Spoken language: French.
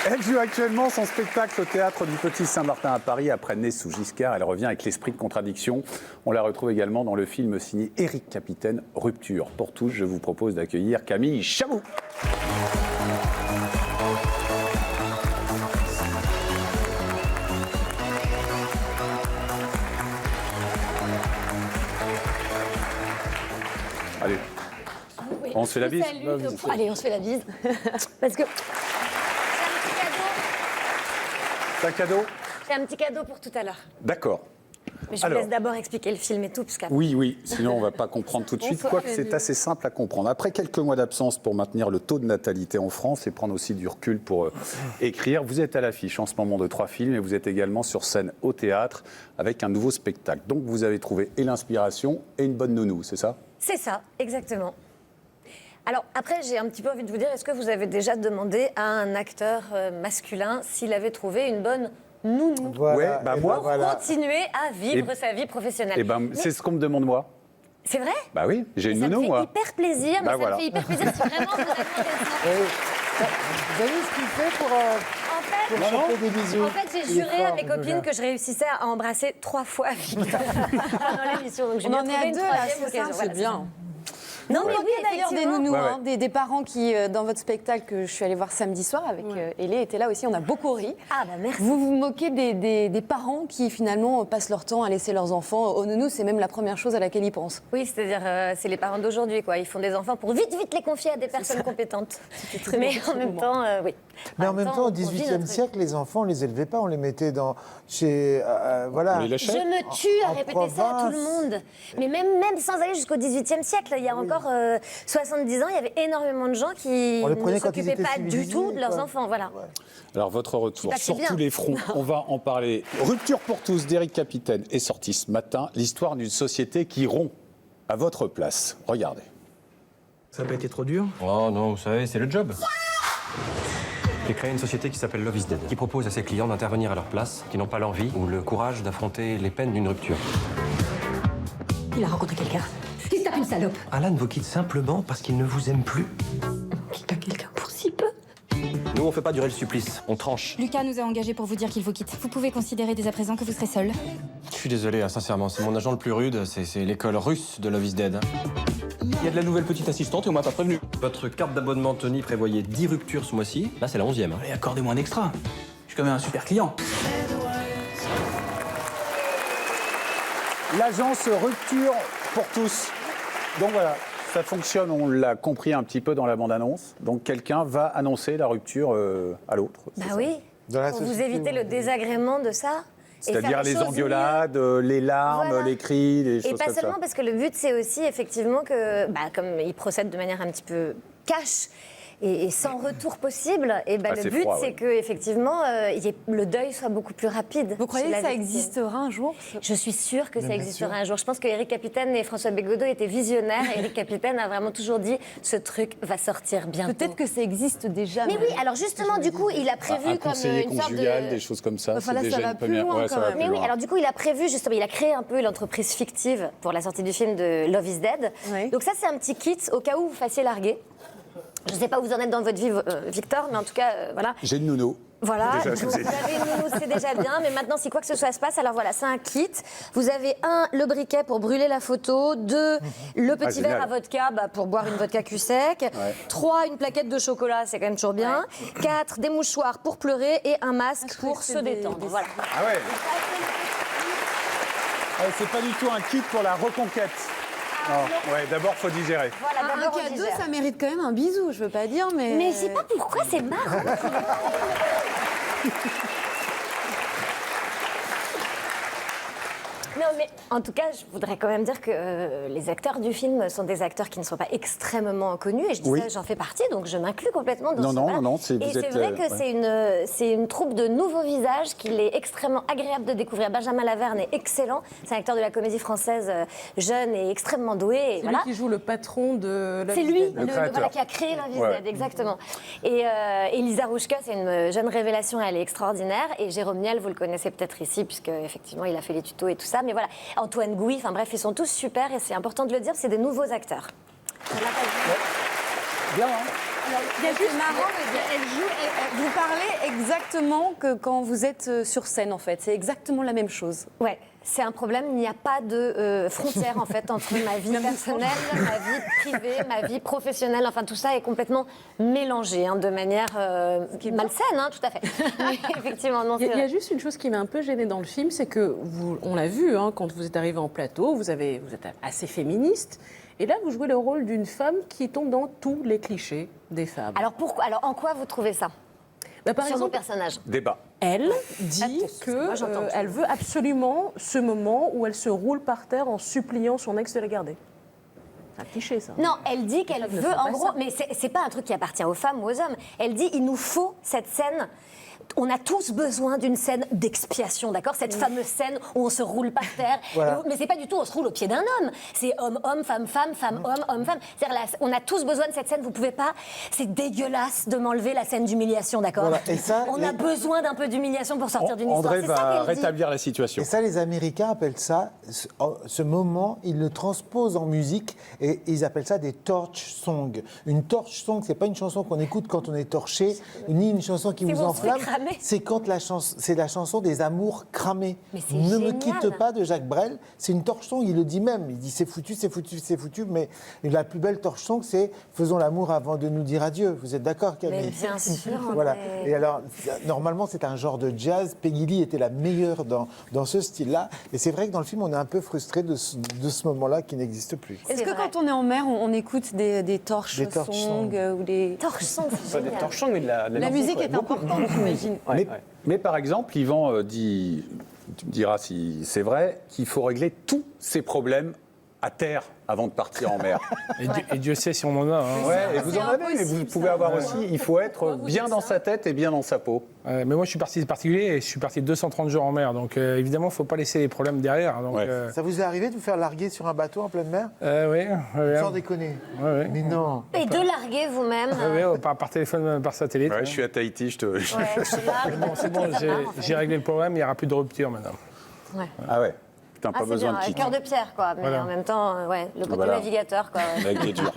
Elle joue actuellement son spectacle au théâtre du Petit Saint-Martin à Paris. Après Né sous Giscard, elle revient avec l'esprit de contradiction. On la retrouve également dans le film signé Éric Capitaine, Rupture. Pour tous, je vous propose d'accueillir Camille Chamou. Allez, Oui. on se fait la bise. Allez, on se fait la bise. Parce que C'est un cadeau. j'ai un petit cadeau pour tout à l'heure. D'accord. Mais je vous laisse d'abord expliquer le film et tout, parce qu'après... Oui, sinon on ne va pas comprendre tout de suite, quoique c'est assez simple à comprendre. Après quelques mois d'absence pour maintenir le taux de natalité en France et prendre aussi du recul pour écrire, vous êtes à l'affiche en ce moment de 3 films et vous êtes également sur scène au théâtre avec un nouveau spectacle. Donc vous avez trouvé et l'inspiration et une bonne nounou, c'est ça ? C'est ça, exactement. Alors après, j'ai un petit peu envie de vous dire, est-ce que vous avez déjà demandé à un acteur masculin s'il avait trouvé une bonne nounou Ouais, bah moi, pour continuer à vivre sa vie professionnelle? Et ben, c'est ce qu'on me demande moi. C'est vrai? Bah oui, j'ai une Ça nounou me fait moi. hyper plaisir, mais Bah ça voilà. me fait hyper plaisir si vraiment vous avez demandé ça. Vous avez ce qu'il fait pour choper des bisous. En fait, j'ai juré à mes copines que je réussissais à embrasser 3 fois Victor pendant l'émission. Donc, j'ai On bien en est trouvé à une 2 là, troisième c'est ça, occasion. c'est Voilà, bien. Non, mais Vous oui, moquez d'ailleurs des effectivement. nounous, Ouais, hein, des parents qui, dans votre spectacle que je suis allée voir samedi soir avec Hélé, étaient là aussi, on a beaucoup ri. Ah bah merci. Vous vous moquez des parents qui finalement passent leur temps à laisser leurs enfants aux nounous, c'est même la première chose à laquelle ils pensent. Oui, c'est-à-dire, c'est les parents d'aujourd'hui, quoi. Ils font des enfants pour vite les confier à des personnes compétentes. Mais en même temps, oui. Mais en même temps, au on vit XVIIIe notre siècle, les enfants, on les élevait pas, on les mettait chez... voilà. On les lâchait. Je me tue à En répéter ça à tout le province. monde. Mais même sans aller jusqu'au XVIIIe siècle, il y a encore 70 ans, il y avait énormément de gens qui On les prenait ne quand ils s'occupaient étaient pas du civilisés, tout de leurs quoi. enfants. Voilà. Ouais. Alors votre retour pas que c'est sur bien. tous les fronts, on va en parler. Rupture pour tous d'Éric Capitaine est sorti ce matin. L'histoire d'une société qui rompt à votre place. Regardez. Ça n'a pas été trop dur? Oh non, vous savez, c'est le job. J'ai créé une société qui s'appelle Love is Dead, qui propose à ses clients d'intervenir à leur place, qui n'ont pas l'envie ou le courage d'affronter les peines d'une rupture. Il a rencontré quelqu'un. Il se tape une salope. Alan vous quitte simplement parce qu'il ne vous aime plus. Il a quelqu'un pour si peu. Nous, on fait pas durer le supplice, on tranche. Lucas nous a engagés pour vous dire qu'il vous quitte. Vous pouvez considérer dès à présent que vous serez seul. Je suis désolé, sincèrement, c'est mon agent le plus rude, c'est l'école russe de Love is Dead. Il y a de la nouvelle petite assistante et on m'a pas prévenu. Votre carte d'abonnement Tony prévoyait 10 ruptures ce mois-ci. Là, c'est la 11e. Et accordez-moi un extra. Je suis quand même un super client. L'agence Rupture pour tous. Donc voilà, ça fonctionne, on l'a compris un petit peu dans la bande-annonce. Donc quelqu'un va annoncer la rupture à l'autre. Bah c'est ça. oui. Dans la Pour vous société, éviter le désagrément de ça. Et C'est-à-dire faire les choses engueulades, les larmes, Voilà. les cris, les Et choses pas comme seulement ça. parce que le but, c'est aussi effectivement que, comme ils procèdent de manière un petit peu cash et sans retour possible, et Ah, le c'est but, froid, c'est ouais. que effectivement, le deuil soit beaucoup plus rapide. Vous croyez chez que la ça victime. existera un jour Je suis sûre que ça bien existera sûr. un jour. Je pense que Éric Capitaine et François Bégodeau étaient visionnaires. Éric Capitaine a vraiment toujours dit ce truc va sortir bientôt. Peut-être que ça existe déjà. Mais oui, alors justement, du coup, il a prévu Un comme conseiller une sorte conjugal, de... des choses comme ça. Enfin, là, c'est déjà ça va une plus première. loin, Ouais, quand ça va même. plus Mais oui, loin. alors du coup, il a prévu, justement, il a créé un peu l'entreprise fictive pour la sortie du film de Love is Dead. Oui. Donc ça, c'est un petit kit au cas où vous fassiez larguer. Je ne sais pas où vous en êtes dans votre vie, Victor, mais en tout cas, voilà. J'ai une nounou. Voilà, Déjà, vous avez une nounou, c'est déjà bien, mais maintenant, si quoi que ce soit se passe, alors voilà, c'est un kit. Vous avez le briquet pour brûler la photo, 2, le petit génial. verre à vodka pour boire une vodka cul sec, 3, une plaquette de chocolat, c'est quand même toujours bien, 4, des mouchoirs pour pleurer et un masque pour se détendre. Voilà. Ah ouais. C'est pas du tout un kit pour la reconquête. Non. Ouais, d'abord, faut digérer. Voilà, Un d'abord, on cadeau, digère. ça mérite quand même un bisou, je veux pas dire, mais... Mais je sais pas pourquoi, c'est marrant. Non, mais en tout cas, je voudrais quand même dire que les acteurs du film sont des acteurs qui ne sont pas extrêmement connus. Et je dis Oui. ça, j'en fais partie, donc je m'inclus complètement dans Non, ce non, voilà. non, c'est- Et vous c'est êtes, vrai que ouais. c'est une troupe de nouveaux visages qu'il est extrêmement agréable de découvrir. Benjamin Laverne est excellent. C'est un acteur de la comédie française jeune et extrêmement doué. Et C'est voilà. lui qui joue le patron de la C'est lui, Le créateur. voilà, qui a créé Love is Ouais. Dead, exactement. Et Elisa Rouchka, c'est une jeune révélation, elle est extraordinaire. Et Jérôme Niel, vous le connaissez peut-être ici, puisque effectivement il a fait les tutos et tout ça. Mais voilà, Antoine Gouy, enfin bref, ils sont tous super et c'est important de le dire, c'est des nouveaux acteurs. Bien, hein. C'est marrant, vous parlez exactement que quand vous êtes sur scène, en fait. C'est exactement la même chose. Ouais, c'est un problème. Il n'y a pas de frontière en fait entre ma vie personnelle, ma vie privée, ma vie professionnelle. Enfin, tout ça est complètement mélangé de manière malsaine, tout à fait. Mais effectivement, non. Il y a juste une chose qui m'a un peu gênée dans le film, c'est que on l'a vu quand vous êtes arrivé en plateau, vous êtes assez féministe. Et là, vous jouez le rôle d'une femme qui tombe dans tous les clichés des femmes. Alors pourquoi ? Alors en quoi vous trouvez ça ? Par Sur mon exemple, personnage. Débat. elle dit moi, j'entends tout. qu'elle veut absolument ce moment où elle se roule par terre en suppliant son ex de la garder. C'est un cliché, ça. Non, elle dit qu'elle femmes ne veut, font en pas gros, ça. mais c'est pas un truc qui appartient aux femmes ou aux hommes. Elle dit, il nous faut cette scène. On a tous besoin d'une scène d'expiation, d'accord ? Cette fameuse scène où on se roule par terre. Voilà. Mais c'est pas du tout on se roule au pied d'un homme. C'est homme-homme, femme-femme, femme-homme, homme-femme. C'est-à-dire, on a tous besoin de cette scène. Vous pouvez pas. C'est dégueulasse de m'enlever la scène d'humiliation, d'accord ? Voilà. Et ça, on a besoin d'un peu d'humiliation pour sortir d'une histoire. André C'est ça va qu'elle dit. rétablir la situation. Et ça, les Américains appellent ça, ce moment, ils le transposent en musique et ils appellent ça des torch songs. Une torch song, c'est pas une chanson qu'on écoute quand on est torché, ni une chanson qui C'est vous où on se fait enflamme. cramer. C'est quand c'est la chanson des amours cramés. Mais c'est Ne me génial. quitte pas de Jacques Brel. C'est une torch song, il le dit même. Il dit c'est foutu, c'est foutu, c'est foutu. Mais la plus belle torch song, c'est faisons l'amour avant de nous dire adieu. Vous êtes d'accord, Camille? Mais bien sûr, Voilà. André. Et alors, normalement, c'est un genre de jazz. Peggy Lee était la meilleure dans ce style-là. Et c'est vrai que dans le film, on est un peu frustré de ce moment-là qui n'existe plus. Est-ce que vrai. quand on est en mer, on écoute des torches Des torch songs songs. ou des... Torche son, c'est Pas des génial. torchons, mais de la La musique est importante, j'imagine. Mais par exemple, Yvan dit, tu me diras si c'est vrai, qu'il faut régler tous ces problèmes à terre avant de partir en mer. Et Dieu sait si on en a. Hein. Ouais, et vous C'est en avez, mais vous impossible, pouvez ça. avoir aussi, il faut être bien dans sa tête et bien dans sa peau. Mais moi, je suis parti particulier et je suis parti 230 jours en mer. Donc, évidemment, il ne faut pas laisser les problèmes derrière. Donc, Ouais. Ça vous est arrivé de vous faire larguer sur un bateau en pleine mer? oui. Sans déconner. Ouais. Mais non. Et de larguer vous-même. Par téléphone, par satellite. Ouais, je suis à Tahiti, je te. Ouais, je largue. Bon, c'est bon, j'ai réglé le problème, il n'y aura plus de rupture maintenant. Ah ouais, putain, Ah, pas c'est besoin bien, de kit. cœur de pierre, quoi. Mais Voilà. en même temps, ouais, le côté Voilà. navigateur, quoi. Avec des durs.